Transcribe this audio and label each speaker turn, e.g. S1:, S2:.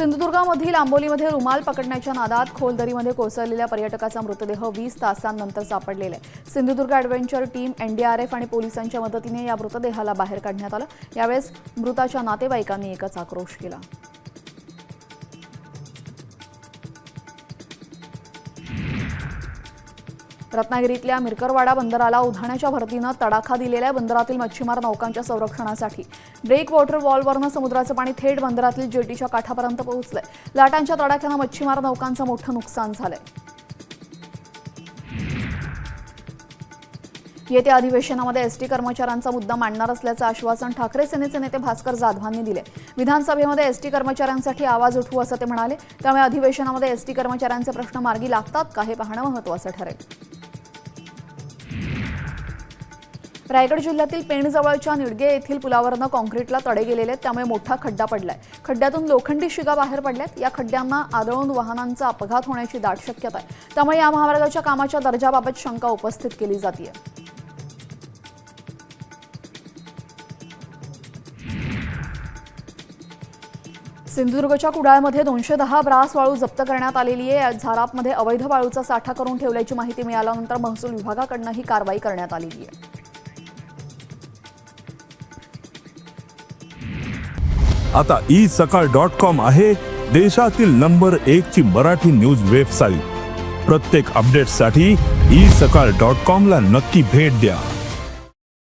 S1: सिंधुदुर्गामधील आंबोलीमध्ये रुमाल पकडण्याच्या नादात खोलदरीमध्ये कोसळलेल्या पर्यटकाचा मृतदेह 20 तासांनंतर सापडलेला आहे। सिंधुदुर्ग ॲडव्हेंचर टीम, एनडीआरएफ आणि पोलिसांच्या मदतीने या मृतदेहाला बाहेर काढण्यात आलं। यावेळेस मृताच्या नातेवाईकांनी एकच आक्रोश केला। रत्नागिरीतल्या मिरकरवाडा बंदराला उधाणाच्या भरतीनं तडाखा दिलेल्या बंदरातील मच्छीमार नौकांच्या संरक्षणासाठी ब्रेक वॉटर वॉलवरनं समुद्राचं पाणी थेट बंदरातील जेटीच्या काठापर्यंत पोहोचलंय। लाटांच्या तडाख्यानं मच्छीमार नौकांचं मोठं नुकसान झालंय। येत्या अधिवेशनामध्ये एसटी कर्मचाऱ्यांचा मुद्दा मांडणार असल्याचं आश्वासन ठाकरे सेनेचे नेते भास्कर जाधवांनी दिले। विधानसभेमध्ये एसटी कर्मचाऱ्यांसाठी आवाज उठवू असं ते म्हणाले। त्यामुळे अधिवेशनामध्ये एसटी कर्मचाऱ्यांचे प्रश्न मार्गी लागतात का हे पाहणं महत्त्वाचं ठरेल। रायगड जिल्ह्यातील पेणजवळच्या निडगे येथील पुलावरनं कॉन्क्रीटला तडे गेलेले, त्यामुळे मोठा खड्डा पडलाय। खड्ड्यातून लोखंडी शिगा बाहेर पडल्यात। या खड्ड्यांना आदळून वाहनांचा अपघात होण्याची दाट शक्यता आहे। त्यामुळे या महामार्गाच्या कामाच्या दर्जाबाबत शंका उपस्थित केली जाते। सिंधुदुर्गच्या कुडाळमध्ये 210 ब्रास वाळू जप्त करण्यात आलेली आहे। झारापमध्ये अवैध वाळूचा साठा करून ठेवल्याची माहिती मिळाल्यानंतर महसूल विभागाकडून ही कारवाई करण्यात आलेली आहे।
S2: आता isakal.com आहे देशातील नंबर 1 ची मराठी न्यूज वेबसाईट। प्रत्येक अपडेटसाठी isakal.com ला नक्की भेट द्या।